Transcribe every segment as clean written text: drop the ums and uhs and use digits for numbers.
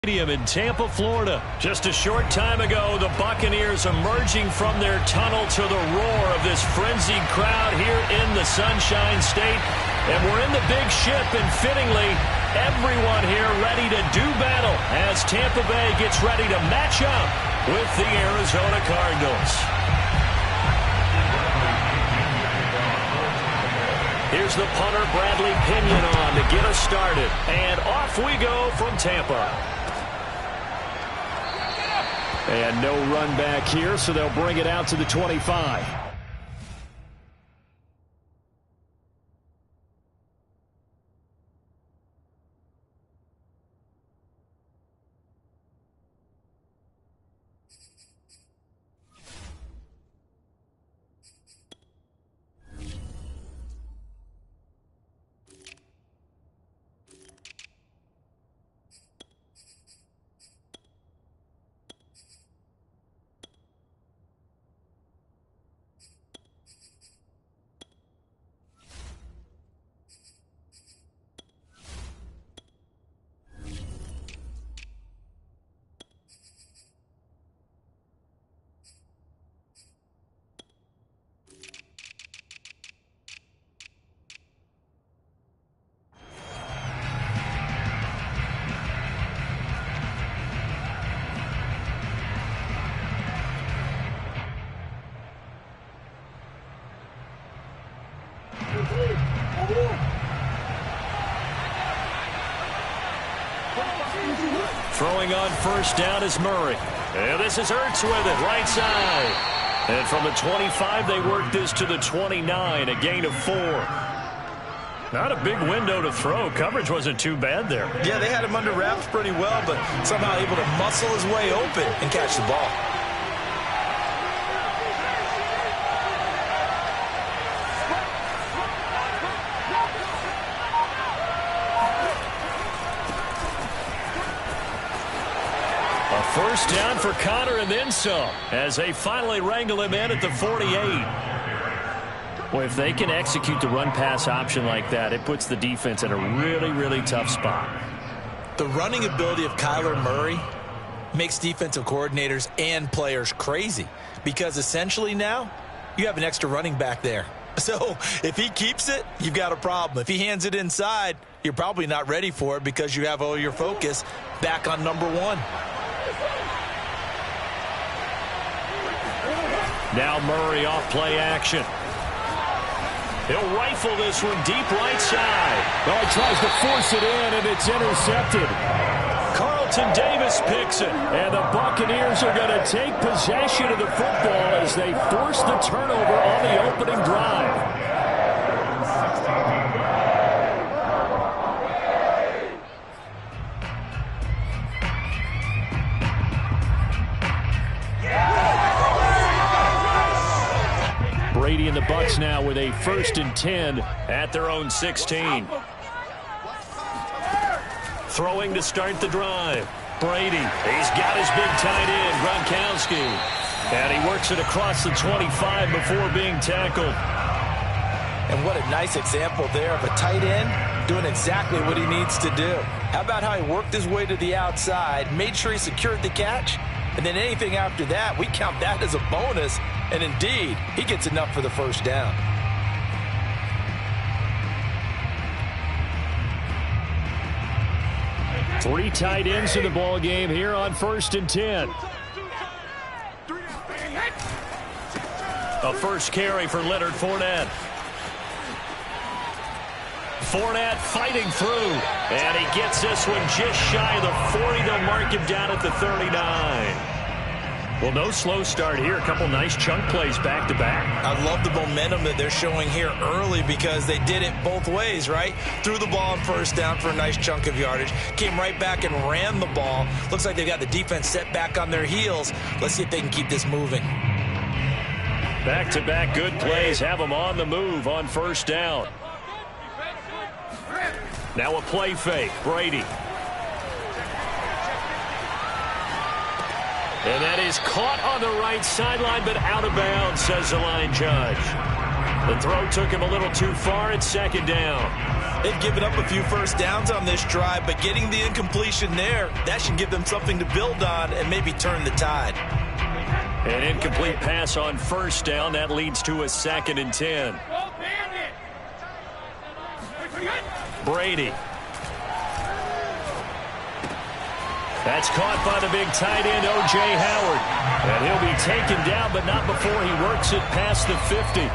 In Tampa, Florida. Just a short time ago, the Buccaneers emerging from their tunnel to the roar of this frenzied crowd here in the Sunshine State. And we're in the big ship, and fittingly, everyone here ready to do battle as Tampa Bay gets ready to match up with the Arizona Cardinals. Here's the punter, Bradley Pinion, on to get us started. And off we go from Tampa. And no run back here, so they'll bring it out to the 25. Throwing on first down is Murray. And this is Ertz with it, right side. And from the 25, they work this to the 29, a gain of 4. Not a big window to throw. Coverage wasn't too bad there. Yeah, they had him under wraps pretty well, but somehow able to muscle his way open and catch the ball. First down for Connor and then some as they finally wrangle him in at the 48. Well, if they can execute the run-pass option like that, it puts the defense in a really, really tough spot. The running ability of Kyler Murray makes defensive coordinators and players crazy because essentially now you have an extra running back there. So if he keeps it, you've got a problem. If he hands it inside, you're probably not ready for it because you have all your focus back on number one. Now Murray off play action. He'll rifle this one deep right side. Well, he tries to force it in, and it's intercepted. Carlton Davis picks it. And the Buccaneers are going to take possession of the football as they force the turnover on the opening drive. Brady and the Bucs now with a 1st and 10 at their own 16. Throwing to start the drive. Brady, he's got his big tight end, Gronkowski. And he works it across the 25 before being tackled. And what a nice example there of a tight end doing exactly what he needs to do. How about how he worked his way to the outside, made sure he secured the catch, and then anything after that, we count that as a bonus. And indeed, he gets enough for the first down. Three tight ends in the ball game here on 1st and 10. A first carry for Leonard Fournette. Fournette fighting through. And he gets this one just shy of the 40. They'll mark him down at the 39. Well, no slow start here. A couple nice chunk plays back-to-back. I love the momentum that they're showing here early because they did it both ways, right? Threw the ball on first down for a nice chunk of yardage. Came right back and ran the ball. Looks like they've got the defense set back on their heels. Let's see if they can keep this moving. Back-to-back good plays have them on the move on first down. Now a play fake. Brady. And that is caught on the right sideline, but out of bounds, says the line judge. The throw took him a little too far at 2nd down. They've given up a few first downs on this drive, but getting the incompletion there, that should give them something to build on and maybe turn the tide. An incomplete pass on first down. That leads to a 2nd and 10. Brady. That's caught by the big tight end, O.J. Howard. And he'll be taken down, but not before he works it past the 50.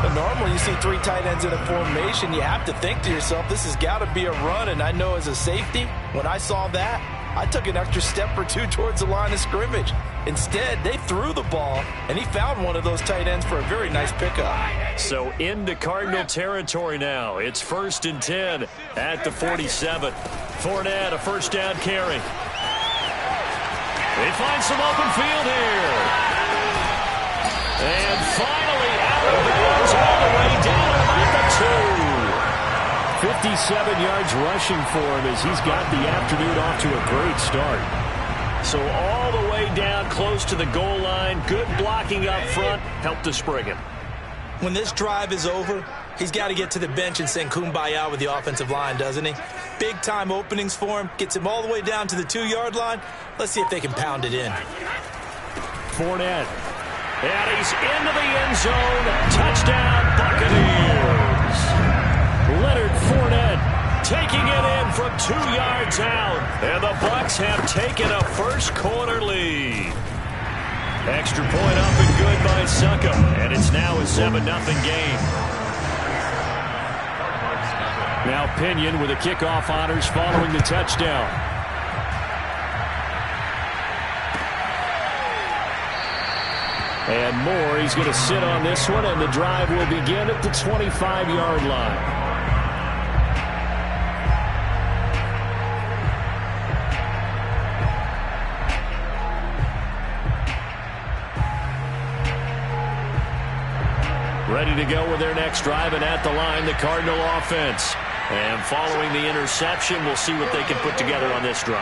But normally you see 3 tight ends in a formation, you have to think to yourself, this has got to be a run. And I know as a safety, when I saw that, I took an extra step or 2 towards the line of scrimmage. Instead, they threw the ball, and he found one of those tight ends for a very nice pickup. So into Cardinal territory now. It's 1st and 10 at the 47. Fournette, a first down carry. They find some open field here. And finally out of bounds all the way down about the 2. 57 yards rushing for him as he's got the afternoon off to a great start. So all the way down close to the goal line. Good blocking up front. Helped to spring him. When this drive is over, he's got to get to the bench and sing Kumbaya with the offensive line, doesn't he? Big-time openings for him. Gets him all the way down to the 2-yard line. Let's see if they can pound it in. Fournette. And he's into the end zone. Touchdown, Buccaneers. Leonard Fournette taking it in from 2 yards out. And the Bucs have taken a first-quarter lead. Extra point up and good by Succa. And it's now a 7-0 game. Now Pinion with the kickoff honors following the touchdown. And Moore, he's going to sit on this one, and the drive will begin at the 25-yard line. Ready to go with their next drive, and at the line, the Cardinal offense. And following the interception, we'll see what they can put together on this drive.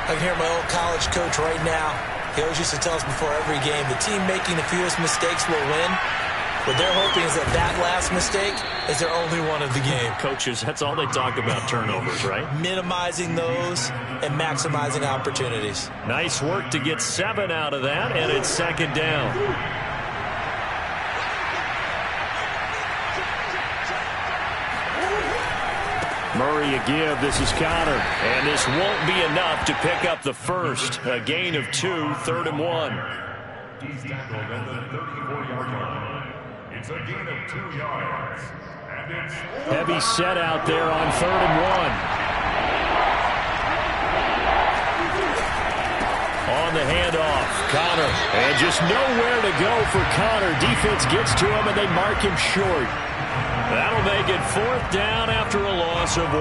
I can hear my old college coach right now. He always used to tell us before every game, the team making the fewest mistakes will win. What they're hoping is that that last mistake is their only one of the game. Coaches, that's all they talk about, turnovers, right? Minimizing those and maximizing opportunities. Nice work to get 7 out of that, and it's 2nd down. Murray a give. This is Connor. And this won't be enough to pick up the first. A gain of 2, 3rd and 1. He's tackled at the 34-yard line. It's a gain of 2 yards. And it's heavy set out there on 3rd and 1. On the handoff, Connor. And just nowhere to go for Connor. Defense gets to him, and they mark him short. That'll make it 4th down after a loss of 1.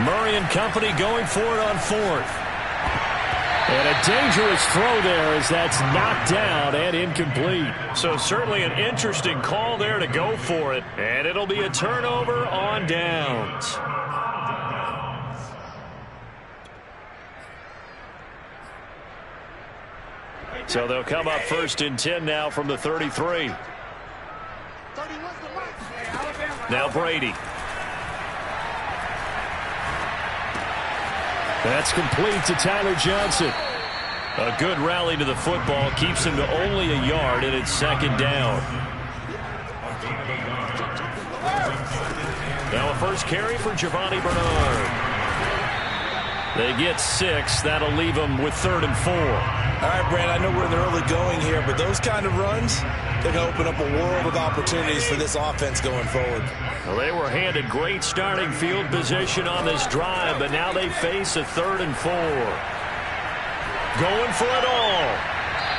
Murray and company going for it on 4th. And a dangerous throw there as that's knocked down and incomplete. So certainly an interesting call there to go for it. And it'll be a turnover on downs. So they'll come up 1st and 10 now from the 33. Now Brady. That's complete to Tyler Johnson. A good rally to the football keeps him to only a yard, and it's 2nd down. Now a first carry for Giovanni Bernard. They get 6. That'll leave them with 3rd and 4. All right, Brand, I know we're in the early going here, but those kind of runs, they can open up a world of opportunities for this offense going forward. Well, they were handed great starting field position on this drive, but now they face a 3rd and 4. Going for it all.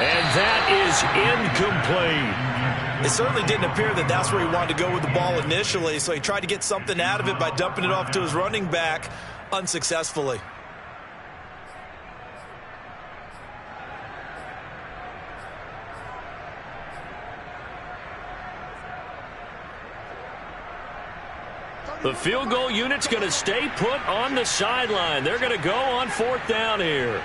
And that is incomplete. It certainly didn't appear that that's where he wanted to go with the ball initially, so he tried to get something out of it by dumping it off to his running back unsuccessfully. The field goal unit's going to stay put on the sideline. They're going to go on 4th down here.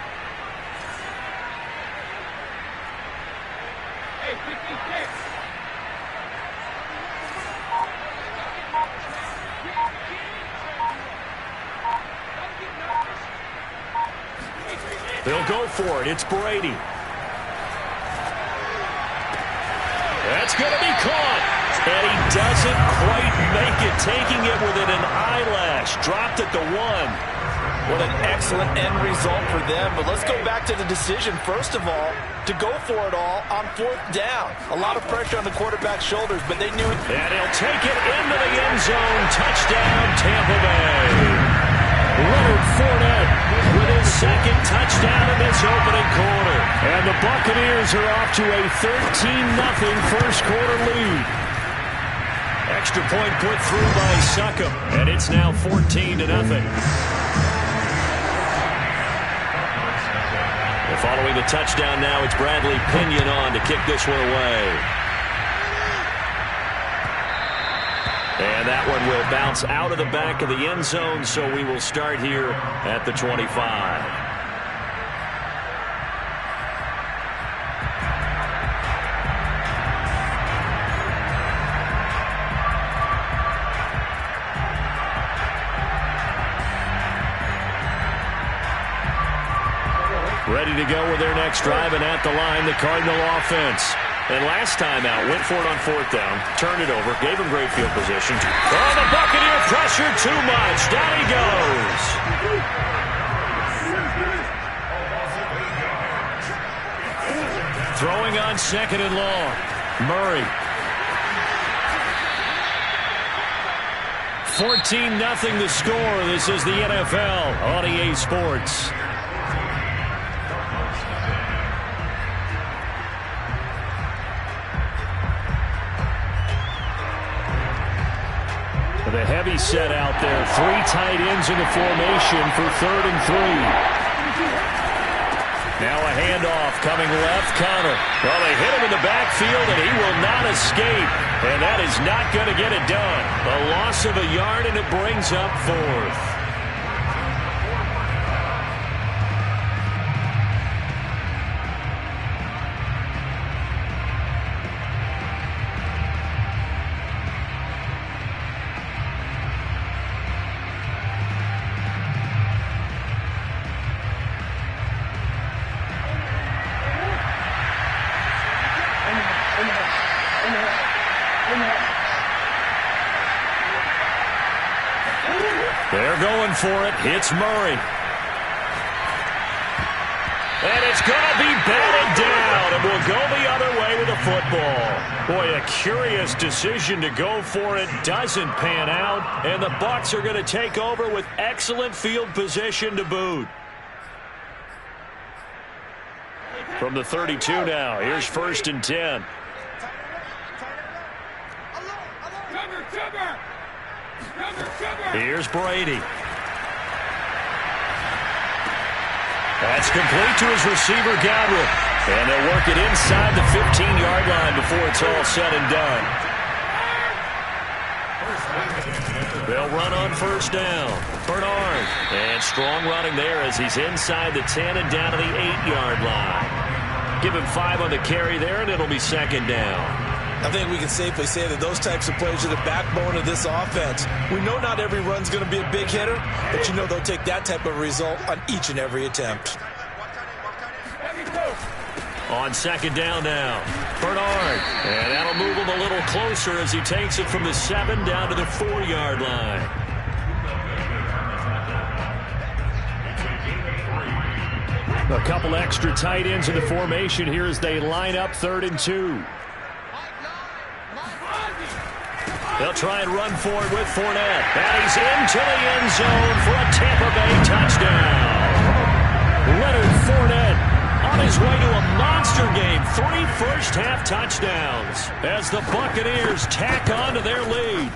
They'll go for it. It's Brady. That's going to be caught. And he doesn't quite make it, taking it within an eyelash. Dropped at the 1. What an excellent end result for them. But let's go back to the decision, first of all, to go for it all on 4th down. A lot of pressure on the quarterback's shoulders, but they knew it. And he'll take it into the end zone. Touchdown, Tampa Bay. Leonard Fournette with his 2nd touchdown in this opening quarter. And the Buccaneers are off to a 13-0 first quarter lead. Extra point put through by Succop, and it's now 14-0. Following the touchdown now, it's Bradley Pinion on to kick this one away. And that one will bounce out of the back of the end zone, so we will start here at the 25. Ready to go with their next drive, and at the line, the Cardinal offense. And last time out, went for it on 4th down, turned it over, gave him great field position. Oh, the Buccaneer pressure too much. Down he goes. Throwing on 2nd and long. Murray. 14-0 the score. This is the NFL on EA Sports. The heavy set out there. 3 tight ends in the formation for 3rd and 3. Now a handoff coming left corner. Well, they hit him in the backfield, and he will not escape. And that is not going to get it done. A loss of a yard, and it brings up 4th. They're going for it. It's Murray. And it's going to be batted down, and will go the other way with the football. Boy, a curious decision to go for it. Doesn't pan out, and the Bucs are going to take over with excellent field position to boot. From the 32 now, here's 1st and 10. Here's Brady. That's complete to his receiver, Godwin. And they'll work it inside the 15-yard line before it's all said and done. They'll run on 1st down. Bernard. And strong running there as he's inside the 10 and down to the 8-yard line. Give him 5 on the carry there, and it'll be 2nd down. I think we can safely say that those types of plays are the backbone of this offense. We know not every run's going to be a big hitter, but you know they'll take that type of result on each and every attempt. On 2nd down now, Bernard. And that'll move him a little closer as he takes it from the 7 down to the 4-yard line. A couple extra tight ends in the formation here as they line up 3rd and 2. They'll try and run for it with Fournette. And he's into the end zone for a Tampa Bay touchdown. Leonard Fournette on his way to a monster game. 3 first-half touchdowns as the Buccaneers tack on to their lead.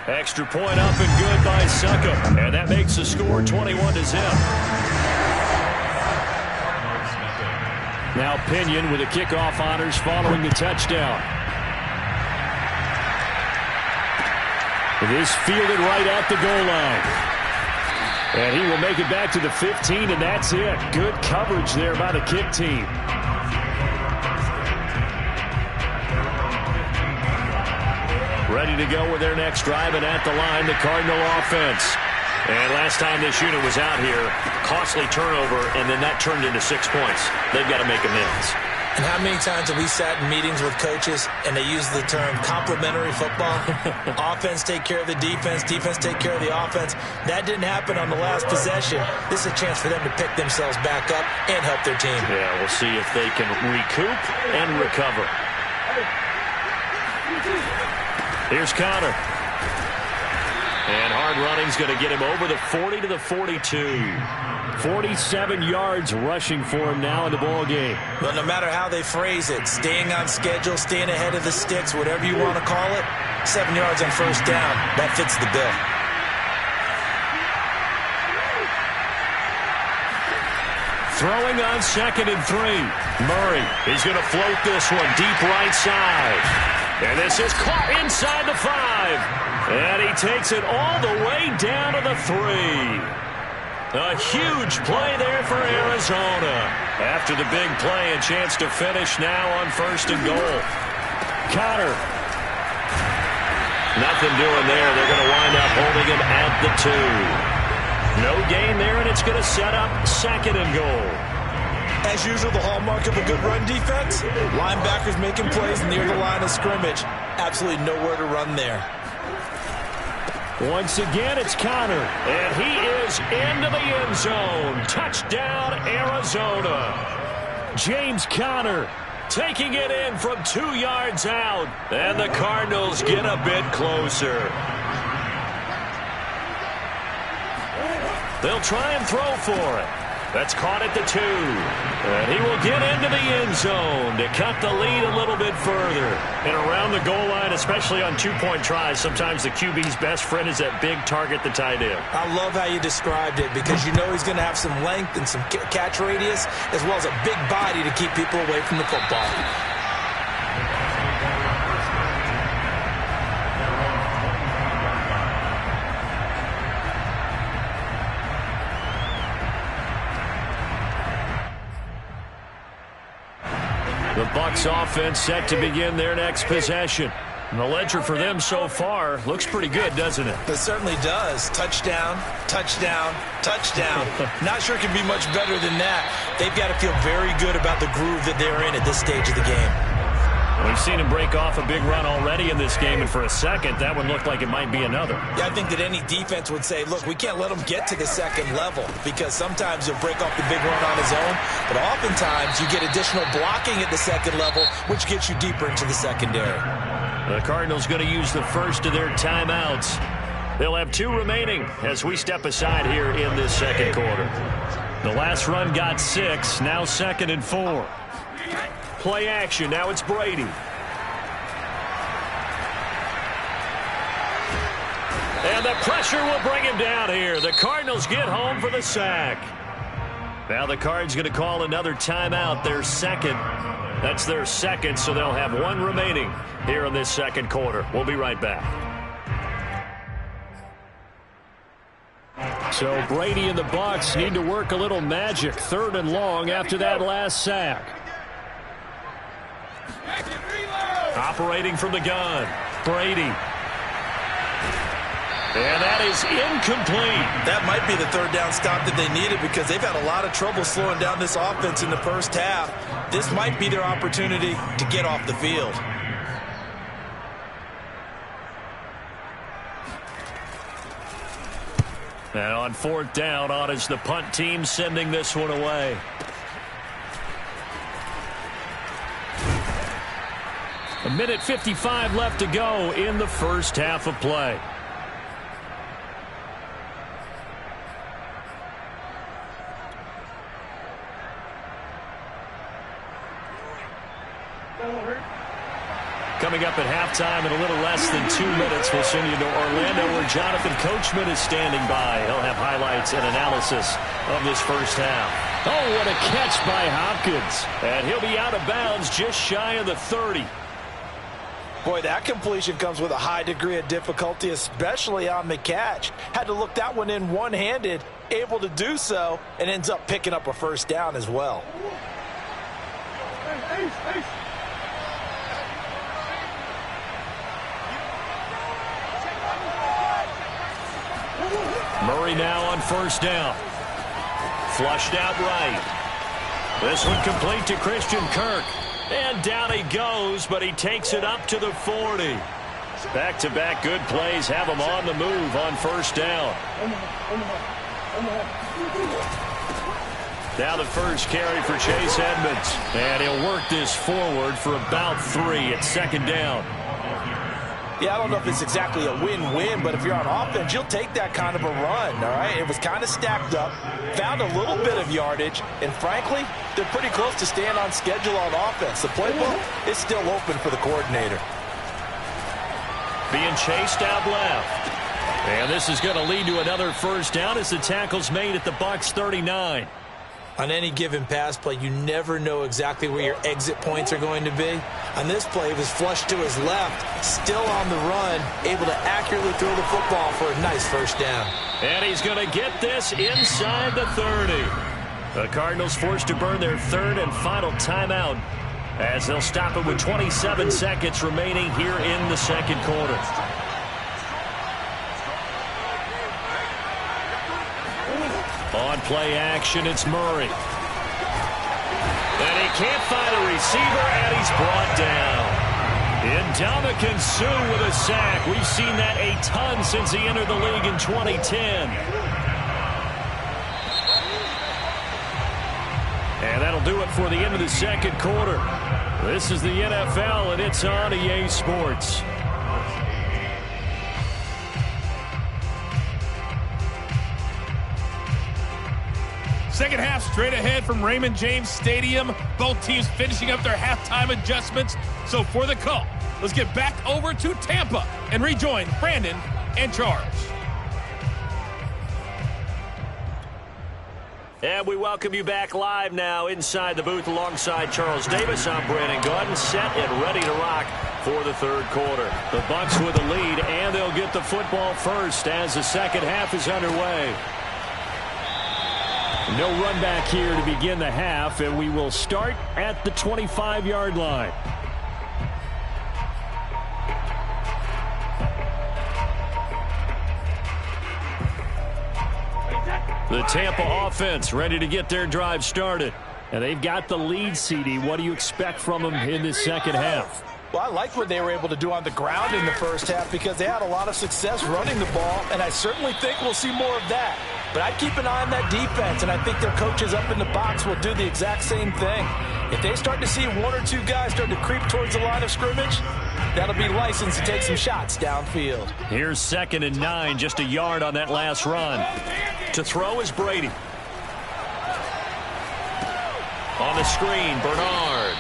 Extra point up and good by Succop. And that makes the score 21-0. Now Pinion with the kickoff honors following the touchdown. This fielded right at the goal line. And he will make it back to the 15, and that's it. Good coverage there by the kick team. Ready to go with their next drive, and at the line, the Cardinal offense. And last time this unit was out here, costly turnover, and then that turned into 6 points. They've got to make amends. And how many times have we sat in meetings with coaches and they use the term complementary football? Offense take care of the defense, defense take care of the offense. That didn't happen on the last possession. This is a chance for them to pick themselves back up and help their team. Yeah, we'll see if they can recoup and recover. Here's Connor. And hard running's going to get him over the 40 to the 42. 47 yards rushing for him now in the ball game. Well, no matter how they phrase it, staying on schedule, staying ahead of the sticks, whatever you want to call it, 7 yards on first down, that fits the bill. Throwing on 2nd and 3. Murray, he's going to float this one deep right side. And this is caught inside the 5. And he takes it all the way down to the 3. A huge play there for Arizona. After the big play, a chance to finish now on 1st and goal. Connor. Nothing doing there. They're going to wind up holding him at the 2. No gain there, and it's going to set up 2nd and goal. As usual, the hallmark of a good run defense, linebackers making plays near the line of scrimmage. Absolutely nowhere to run there. Once again, it's Connor. And he is into the end zone. Touchdown, Arizona. James Conner taking it in from 2 yards out. And the Cardinals get a bit closer. They'll try and throw for it. That's caught at the 2. And he will get into the end zone to cut the lead a little bit further. And around the goal line, especially on 2-point tries, sometimes the QB's best friend is that big target, the tight end. I love how you described it because you know he's going to have some length and some catch radius as well as a big body to keep people away from the football. The Bucs offense set to begin their next possession. And the ledger for them so far looks pretty good, doesn't it? It certainly does. Touchdown, touchdown, touchdown. Not sure it can be much better than that. They've got to feel very good about the groove that they're in at this stage of the game. We've seen him break off a big run already in this game, and for a second, that one looked like it might be another. Yeah, I think that any defense would say, look, we can't let him get to the second level because sometimes he'll break off the big run on his own, but oftentimes you get additional blocking at the second level, which gets you deeper into the secondary. The Cardinals going to use the first of their timeouts. They'll have 2 remaining as we step aside here in this second quarter. The last run got 6, now 2nd and 4. Play action. Now it's Brady. And the pressure will bring him down here. The Cardinals get home for the sack. Now the Cards going to call another timeout, their second. That's their second, so they'll have 1 remaining here in this second quarter. We'll be right back. So Brady and the Bucs need to work a little magic. 3rd and long after that last sack. Operating from the gun, Brady. And that is incomplete. That might be the 3rd down stop that they needed because they've had a lot of trouble slowing down this offense in the first half. This might be their opportunity to get off the field. And on 4th down, on is the punt team sending this one away. A minute 55 left to go in the first half of play. Coming up at halftime in a little less than 2 minutes, we'll send you to Orlando where Jonathan Coachman is standing by. He'll have highlights and analysis of this first half. Oh, what a catch by Hopkins. And he'll be out of bounds just shy of the 30. Boy, that completion comes with a high degree of difficulty, especially on the catch. Had to look that one in one-handed, able to do so, and ends up picking up a first down as well. Murray now on first down. Flushed out right. This one complete to Christian Kirk. And down he goes, but he takes it up to the 40. Back-to-back good plays have him on the move on first down. Now the first carry for Chase Edmonds. And he'll work this forward for about 3 at second down. Yeah, I don't know if it's exactly a win-win, but if you're on offense, you'll take that kind of a run, all right? It was kind of stacked up, found a little bit of yardage, and frankly, they're pretty close to staying on schedule on offense. The playbook is still open for the coordinator. Being chased out left. And this is going to lead to another first down as the tackle's made at the Bucs 39. On any given pass play, you never know exactly where your exit points are going to be. On this play, it was flushed to his left, still on the run, able to accurately throw the football for a nice first down. And he's going to get this inside the 30. The Cardinals forced to burn their third and final timeout as they'll stop it with 27 seconds remaining here in the second quarter. On play action, it's Murray. And he can't find a receiver, and he's brought down. Ndamukong Suh with a sack. We've seen that a ton since he entered the league in 2010. And that'll do it for the end of the second quarter. This is the NFL, and it's on EA Sports. Second half straight ahead from Raymond James Stadium. Both teams finishing up their halftime adjustments. So for the call, let's get back over to Tampa and rejoin Brandon and Charles. And we welcome you back live now inside the booth alongside Charles Davis. I'm Brandon Gaudin, set and ready to rock for the third quarter. The Bucs with the lead, and they'll get the football first as the second half is underway. No run back here to begin the half, and we will start at the 25-yard line. The Tampa offense ready to get their drive started. And they've got the lead, CD. What do you expect from them in this second half? Well, I like what they were able to do on the ground in the first half because they had a lot of success running the ball, and I certainly think we'll see more of that. But I'd keep an eye on that defense, and I think their coaches up in the box will do the exact same thing. If they start to see one or two guys start to creep towards the line of scrimmage, that'll be licensed to take some shots downfield. Here's 2nd and 9, just a yard on that last run. To throw is Brady. On the screen, Bernard.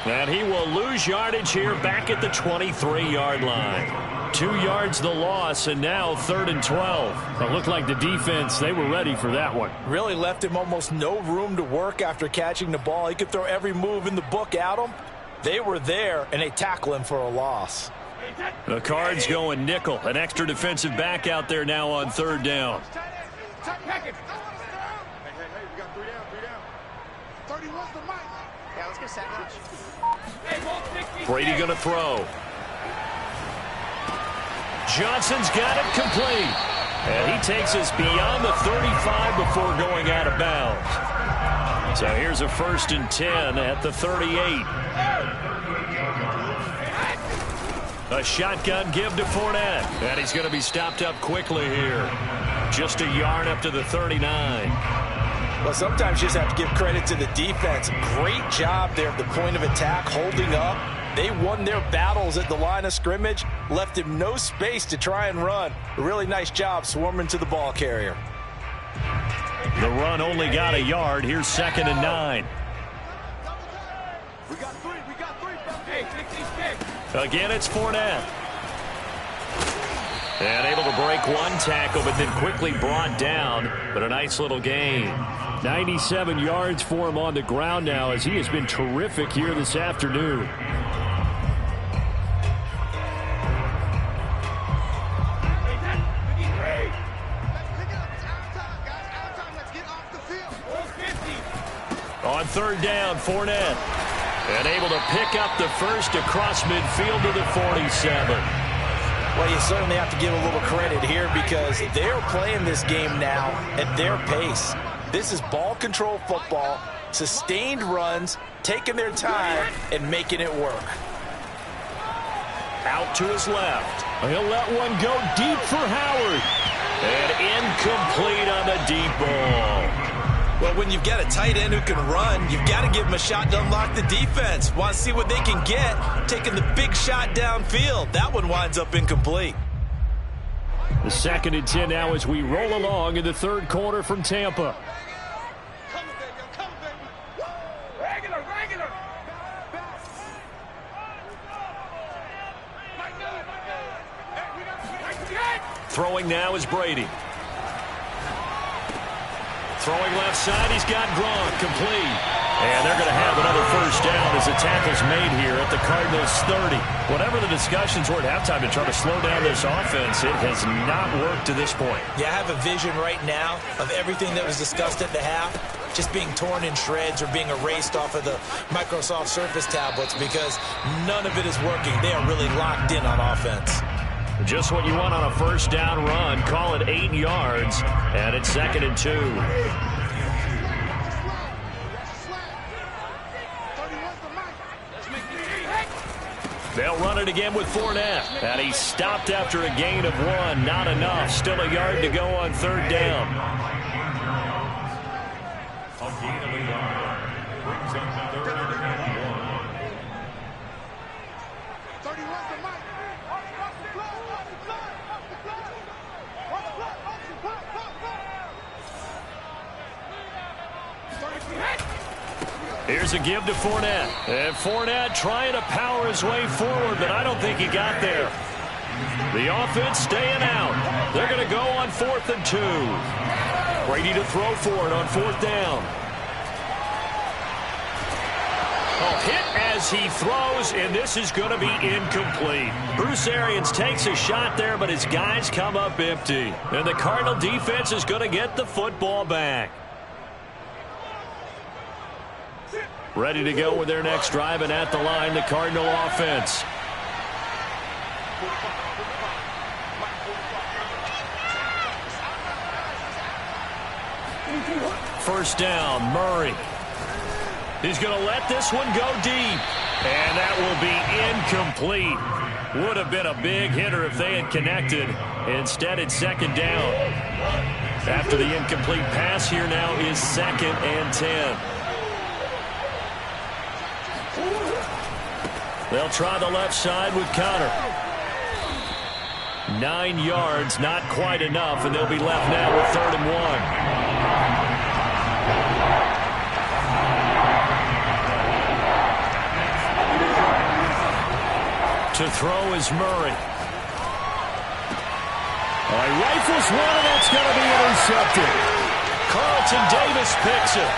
And he will lose yardage here back at the 23-yard line. 2 yards the loss, and now 3rd and 12. It looked like the defense, they were ready for that one. Really left him almost no room to work after catching the ball. He could throw every move in the book at him. They were there, and they tackle him for a loss. The Cards going nickel. An extra defensive back out there now on 3rd down. Hey, we got 3 down. 31's the mic. Yeah, let's get sandwich. Brady going to throw. Johnson's got it complete. And he takes us beyond the 35 before going out of bounds. So here's a 1st and 10 at the 38. A shotgun give to Fournette. And he's going to be stopped up quickly here. Just a yard up to the 39. Well, sometimes you just have to give credit to the defense. Great job there at the point of attack, holding up. They won their battles at the line of scrimmage, left him no space to try and run. A really nice job swarming to the ball carrier. The run only got a yard. Here's 2nd and 9. We got 3. Hey, Again, it's Fournette. And able to break one tackle, but then quickly brought down. But a nice little gain. 97 yards for him on the ground now as he has been terrific here this afternoon. On third down, Fournette. And able to pick up the first across midfield to the 47. Well, you certainly have to give a little credit here because they're playing this game now at their pace. This is ball control football, sustained runs, taking their time, and making it work. Out to his left. He'll let one go deep for Howard. And incomplete on the deep ball. Well, when you've got a tight end who can run, you've got to give him a shot to unlock the defense. Want to see what they can get, taking the big shot downfield. That one winds up incomplete. The 2nd and 10 now as we roll along in the third quarter from Tampa. Throwing now is Brady. Throwing left side, he's got Gronk, complete. And they're going to have another first down as the tackle's made here at the Cardinals' 30. Whatever the discussions were at halftime to try to slow down this offense, it has not worked to this point. Yeah, I have a vision right now of everything that was discussed at the half just being torn in shreds or being erased off of the Microsoft Surface tablets because none of it is working. They are really locked in on offense. Just what you want on a first down run. Call it 8 yards, and it's 2nd and 2. They'll run it again with Fournette, and he stopped after a gain of 1. Not enough. Still a yard to go on third down. A gain of a yard brings up the 3rd and 1. Here's a give to Fournette. And Fournette trying to power his way forward, but I don't think he got there. The offense staying out. They're going to go on 4th and 2. Brady to throw for it on 4th down. Oh, hit as he throws, and this is going to be incomplete. Bruce Arians takes a shot there, but his guys come up empty. And the Cardinal defense is going to get the football back. Ready to go with their next drive, and at the line, the Cardinal offense. First down, Murray. He's going to let this one go deep. And that will be incomplete. Would have been a big hitter if they had connected. Instead, it's 2nd down. After the incomplete pass, here now is 2nd and 10. They'll try the left side with Connor. 9 yards, not quite enough, and they'll be left now with 3rd and 1. To throw is Murray. Rifles one, and that's going to be intercepted. Carlton Davis picks it.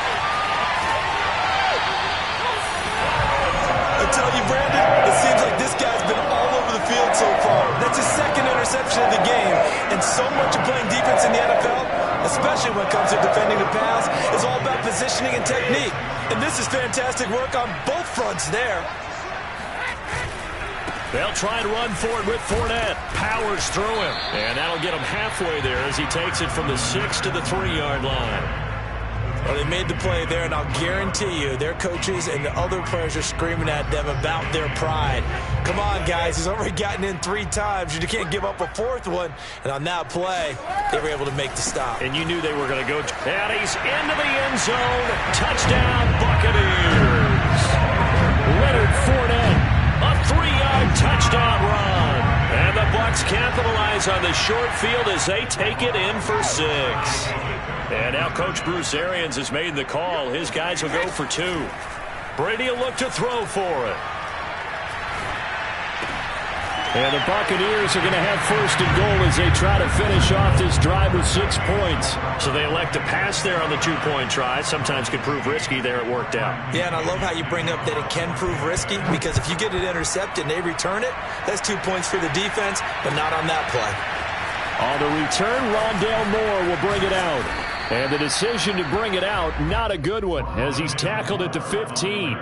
I tell you, Brandon, it seems like this guy's been all over the field so far. That's his 2nd interception of the game. And so much of playing defense in the NFL, especially when it comes to defending the pass, is all about positioning and technique. And this is fantastic work on both fronts there. They'll try and run for it with Fournette. Powers through him. And that'll get him halfway there as he takes it from the 6 to the 3-yard line. Well, they made the play there, and I'll guarantee you their coaches and the other players are screaming at them about their pride. Come on, guys. He's already gotten in 3 times. You can't give up a 4th one. And on that play, they were able to make the stop. And you knew they were going to go. And he's into the end zone. Touchdown, Buccaneers. Leonard Fournette, a 3-yard touchdown run. And the Bucs capitalize on the short field as they take it in for 6. And now Coach Bruce Arians has made the call. His guys will go for 2. Brady will look to throw for it. And the Buccaneers are going to have 1st and goal as they try to finish off this drive with 6 points. So they elect to pass there on the 2-point try. Sometimes could prove risky. There it worked out. Yeah, and I love how you bring up that it can prove risky, because if you get it intercepted and they return it, that's 2 points for the defense, but not on that play. On the return, Rondale Moore will bring it out. And the decision to bring it out, not a good one, as he's tackled at the 15.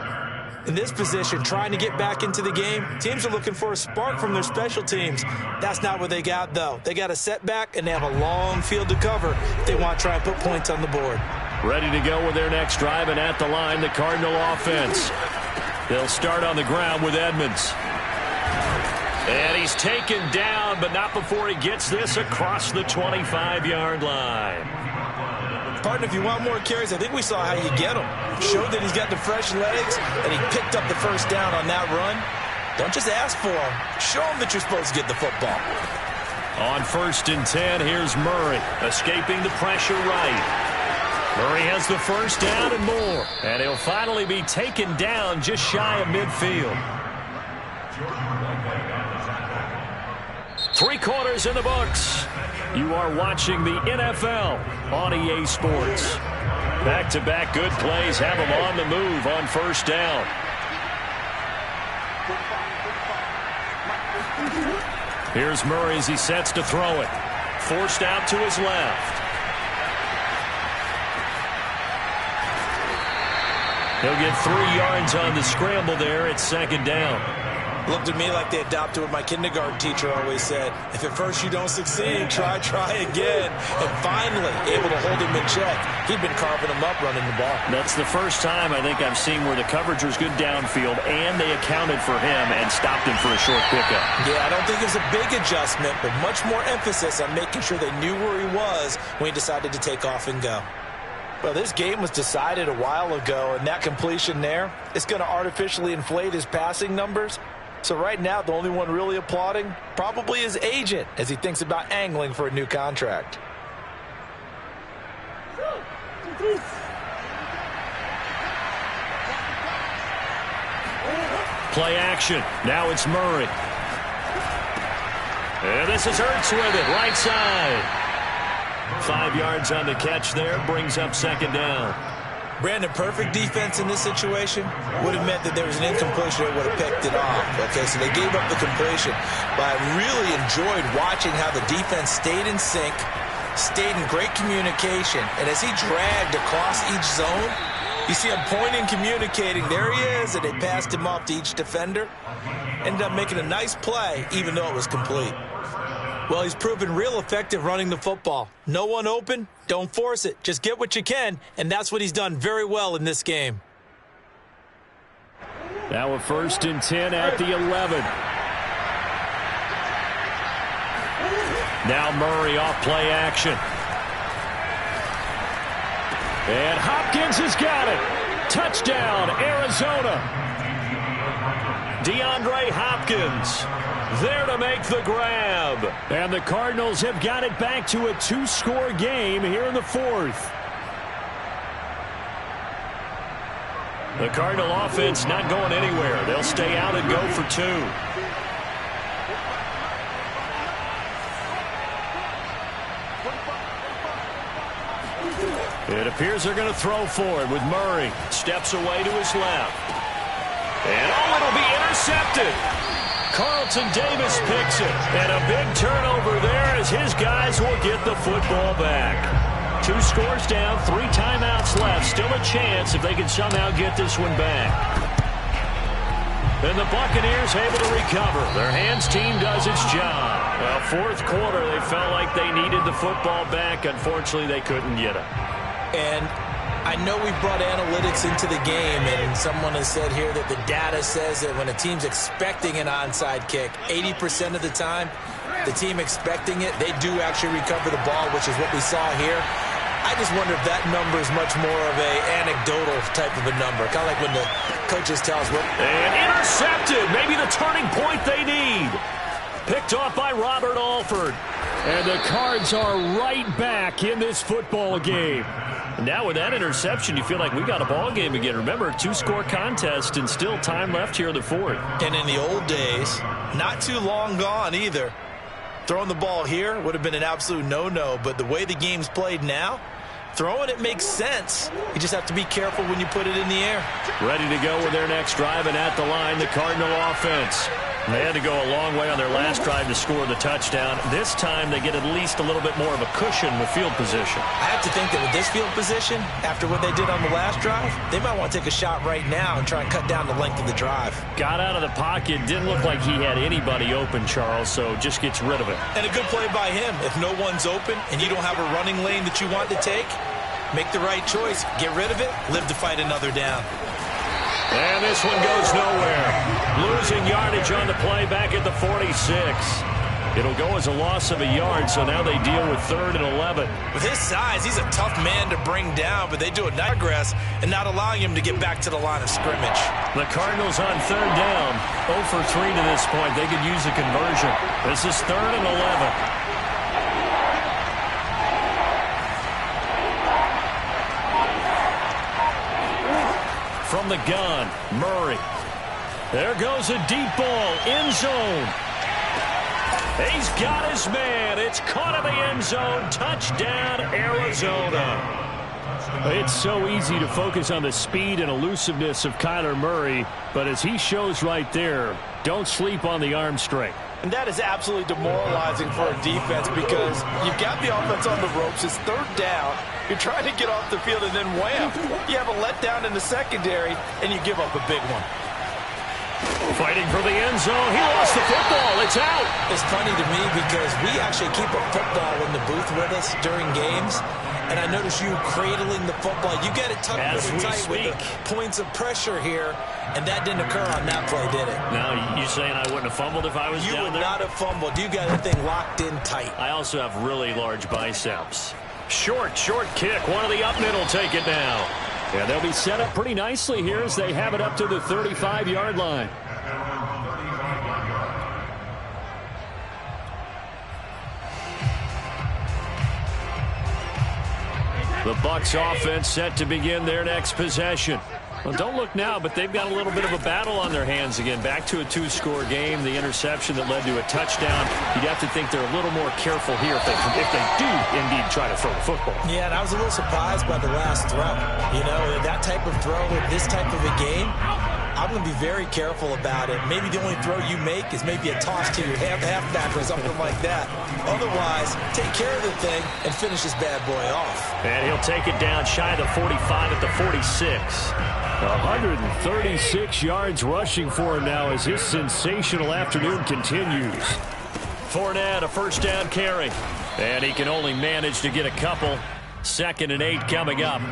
In this position, trying to get back into the game, teams are looking for a spark from their special teams. That's not what they got, though. They got a setback, and they have a long field to cover if they want to try and put points on the board. Ready to go with their next drive, and at the line, the Cardinal offense. They'll start on the ground with Edmonds. And he's taken down, but not before he gets this across the 25-yard line. Partner, if you want more carries, I think we saw how you get them. Showed that he's got the fresh legs, and he picked up the first down on that run. Don't just ask for them. Show them that you're supposed to get the football. On 1st and 10, here's Murray, escaping the pressure right. Murray has the first down and more, and he'll finally be taken down just shy of midfield. 3 quarters in the books. You are watching the NFL on EA Sports. Back-to-back good plays have them on the move on 1st down. Here's Murray as he sets to throw it. Forced out to his left. He'll get 3 yards on the scramble there at 2nd down. Looked at me like they adopted what my kindergarten teacher always said. If at first you don't succeed, try again. And finally, able to hold him in check. He'd been carving him up running the ball. That's the first time I think I've seen where the coverage was good downfield and they accounted for him and stopped him for a short pickup. Yeah, I don't think it was a big adjustment, but much more emphasis on making sure they knew where he was when he decided to take off and go. Well, this game was decided a while ago, and that completion there is going to artificially inflate his passing numbers. So right now, the only one really applauding probably his agent as he thinks about angling for a new contract. Play action. Now it's Murray. And this is Ertz with it, right side. 5 yards on the catch there, brings up 2nd down. Brandon, perfect defense in this situation would have meant that there was an incompletion that would have picked it off. Okay, so they gave up the completion. But I really enjoyed watching how the defense stayed in sync, stayed in great communication. And as he dragged across each zone, you see him pointing, communicating. There he is, and they passed him off to each defender. Ended up making a nice play, even though it was complete. Well, he's proven real effective running the football. No one open, don't force it. Just get what you can, and that's what he's done very well in this game. Now a 1st and 10 at the 11. Now Murray off play action. And Hopkins has got it. Touchdown, Arizona. DeAndre Hopkins there to make the grab. And the Cardinals have got it back to a 2-score game here in the 4th. The Cardinal offense not going anywhere. They'll stay out and go for 2. It appears they're going to throw for it with Murray. Steps away to his left. And it'll be intercepted. Carlton Davis picks it. And a big turnover there as his guys will get the football back. 2 scores down, 3 timeouts left. Still a chance if they can somehow get this one back. And the Buccaneers able to recover. Their hands team does its job. Well, 4th quarter, they felt like they needed the football back. Unfortunately, they couldn't get it. And I know we brought analytics into the game, and someone has said here that the data says that when a team's expecting an onside kick, 80% of the time, the team expecting it, they do actually recover the ball, which is what we saw here. I just wonder if that number is much more of a anecdotal type of a number, kind of like when the coaches tell us what. And intercepted, maybe the turning point they need. Picked off by Robert Alford. And the Cards are right back in this football game. Now with that interception, you feel like we got a ball game again. Remember, 2-score contest and still time left here in the 4th. And in the old days, not too long gone either. Throwing the ball here would have been an absolute no-no, but the way the game's played now, throwing it makes sense. You just have to be careful when you put it in the air. Ready to go with their next drive, and at the line, the Cardinal offense. They had to go a long way on their last drive to score the touchdown. This time they get at least a little bit more of a cushion with field position. I have to think that with this field position, after what they did on the last drive, they might want to take a shot right now and try and cut down the length of the drive. Got out of the pocket. Didn't look like he had anybody open, Charles, so just gets rid of it. And a good play by him. If no one's open and you don't have a running lane that you want to take, make the right choice. Get rid of it. Live to fight another down. And this one goes nowhere. Losing yardage on the play back at the 46. It'll go as a loss of a yard, so now they deal with 3rd and 11. With his size, he's a tough man to bring down, but they do a nice progress and not allowing him to get back to the line of scrimmage. The Cardinals on 3rd down. 0 for 3 to this point. They could use a conversion. This is 3rd and 11. From the gun, Murray. There goes a deep ball, end zone. He's got his man. It's caught in the end zone. Touchdown, Arizona. It's so easy to focus on the speed and elusiveness of Kyler Murray, but as he shows right there, don't sleep on the arm strength. And that is absolutely demoralizing for a defense because you've got the offense on the ropes. It's 3rd down. You're trying to get off the field, and then wham, you have a letdown in the secondary, and you give up a big one. Fighting for the end zone. He lost the football. It's out. It's funny to me because we actually keep a football in the booth with us during games. And I notice you cradling the football. You get it tucked really tight with the points of pressure here. And that didn't occur on that play, did it? Now, you saying I wouldn't have fumbled if I was down there? You would not have fumbled. You got that thing locked in tight. I also have really large biceps. Short kick. One of the up mid will take it now. And they'll be set up pretty nicely here as they have it up to the 35-yard line. The Bucs offense set to begin their next possession. Well, don't look now, but they've got a little bit of a battle on their hands again. Back to a 2-score game. The interception that led to a touchdown. You'd have to think they're a little more careful here if they do indeed try to throw the football. Yeah, and I was a little surprised by the last throw. You know, that type of throw in this type of a game, I'm going to be very careful about it. Maybe the only throw you make is maybe a toss to your halfback or something like that. Otherwise, take care of the thing and finish this bad boy off. And he'll take it down shy of the 45 at the 46. 136 yards rushing for him now as his sensational afternoon continues. Fournette, a 1st down carry. And he can only manage to get a couple. 2nd and 8 coming up.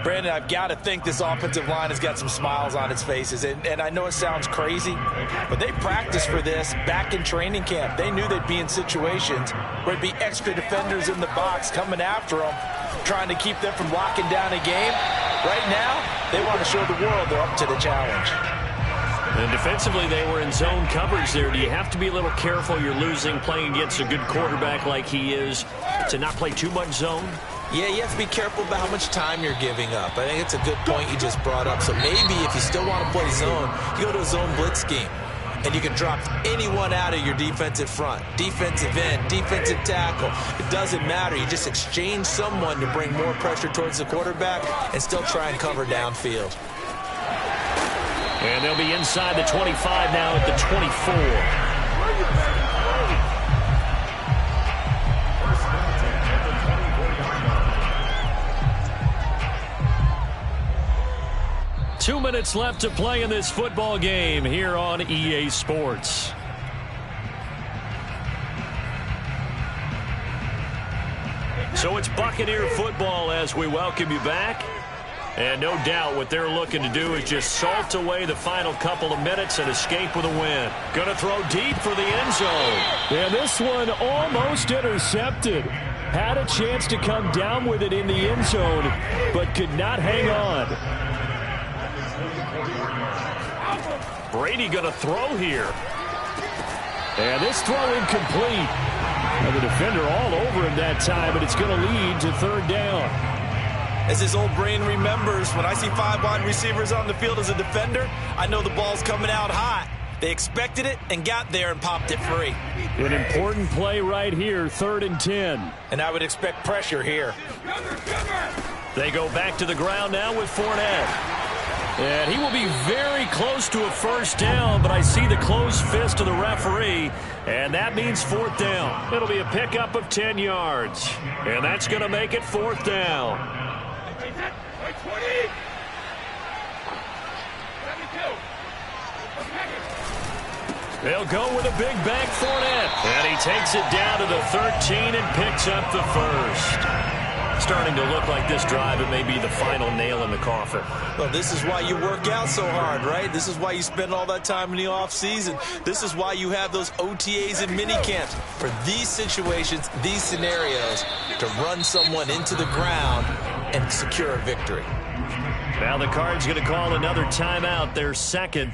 Brandon, I've got to think this offensive line has got some smiles on its faces. And I know it sounds crazy, but they practiced for this back in training camp. They knew they'd be in situations where it'd be extra defenders in the box coming after them, trying to keep them from locking down a game. Right now, they want to show the world they're up to the challenge. And defensively, they were in zone coverage there. Do you have to be a little careful? You're losing, playing against a good quarterback like he is, to not play too much zone? Yeah, you have to be careful about how much time you're giving up. I think it's a good point you just brought up. So maybe if you still want to play zone, you go to a zone blitz scheme. And you can drop anyone out of your defensive front. Defensive end, defensive tackle. It doesn't matter. You just exchange someone to bring more pressure towards the quarterback and still try and cover downfield. And they'll be inside the 25 now at the 24. 2 minutes left to play in this football game here on EA Sports. So it's Buccaneer football as we welcome you back. And no doubt what they're looking to do is just salt away the final couple of minutes and escape with a win. Going to throw deep for the end zone. And this one almost intercepted. Had a chance to come down with it in the end zone, but could not hang on. Brady going to throw here. And this throw incomplete. And the defender all over him that time, but it's going to lead to 3rd down. As his old brain remembers, when I see 5 wide receivers on the field as a defender, I know the ball's coming out hot. They expected it and got there and popped it free. An important play right here, 3rd and 10. And I would expect pressure here. They go back to the ground now with Fournette. And he will be very close to a first down, but I see the closed fist of the referee, and that means fourth down. It'll be a pickup of 10 yards, and that's going to make it fourth down. They'll go with a big bank Fournette, and he takes it down to the 13 and picks up the first. Starting to look like this drive, it may be the final nail in the coffin. Well, this is why you work out so hard, right? This is why you spend all that time in the offseason. This is why you have those OTAs and mini camps. For these situations, these scenarios, to run someone into the ground and secure a victory. Now the Cards going to call another timeout, their second,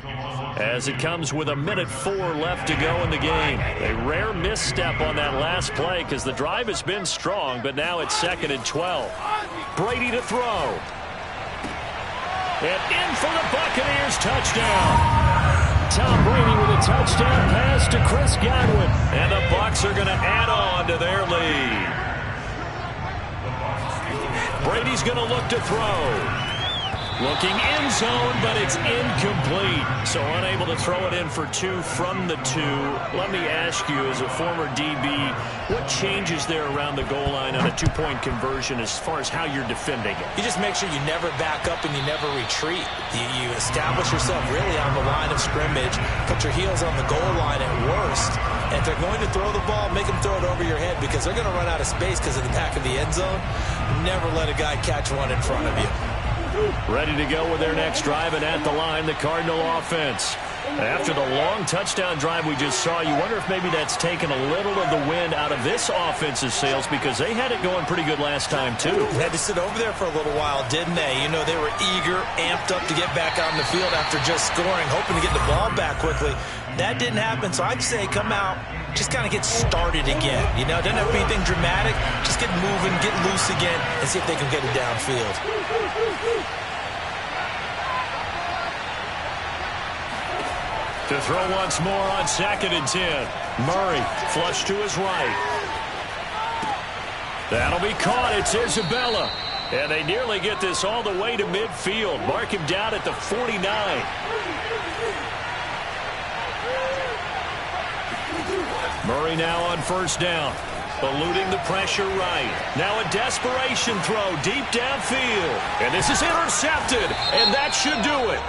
as it comes with 1:04 left to go in the game. A rare misstep on that last play because the drive has been strong, but now it's 2nd and 12. Brady to throw. And in for the Buccaneers touchdown. Tom Brady with a touchdown pass to Chris Godwin. And the Bucs are going to add on to their lead. Brady's going to look to throw. Looking end zone, but it's incomplete. So unable to throw it in for 2 from the 2. Let me ask you, as a former DB, what changes there around the goal line on a 2-point conversion as far as how you're defending it? You just make sure you never back up and you never retreat. You establish yourself really on the line of scrimmage, put your heels on the goal line at worst. And if they're going to throw the ball, make them throw it over your head because they're going to run out of space because of the back of the end zone. Never let a guy catch one in front of you. Ready to go with their next drive, and at the line, the Cardinal offense. After the long touchdown drive we just saw, you wonder if maybe that's taken a little of the wind out of this offense's sails because they had it going pretty good last time, too. They had to sit over there for a little while, didn't they? You know, they were eager, amped up to get back on the field after just scoring, hoping to get the ball back quickly. That didn't happen, so I'd say come out, just kind of get started again. You know, doesn't have to be anything dramatic. Just get moving, get loose again, and see if they can get it downfield. To throw once more on 2nd and 10. Murray flush to his right. That'll be caught. It's Isabella. And they nearly get this all the way to midfield. Mark him down at the 49. Murray now on first down. Eluding the pressure right. Now a desperation throw deep downfield. And this is intercepted. And that should do it.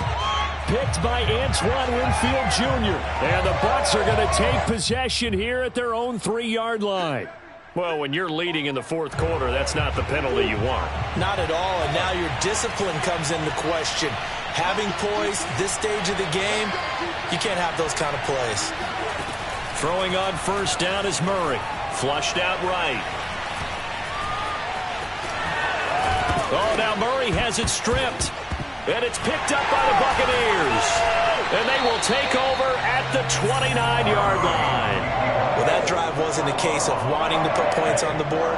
Picked by Antoine Winfield Jr. And the Bucs are going to take possession here at their own 3-yard line. Well, when you're leading in the fourth quarter, that's not the penalty you want. Not at all, and now your discipline comes into question. Having poise this stage of the game, you can't have those kind of plays. Throwing on first down is Murray. Flushed out right. Oh, now Murray has it stripped. And it's picked up by the Buccaneers. And they will take over at the 29-yard line. Well, that drive wasn't a case of wanting to put points on the board.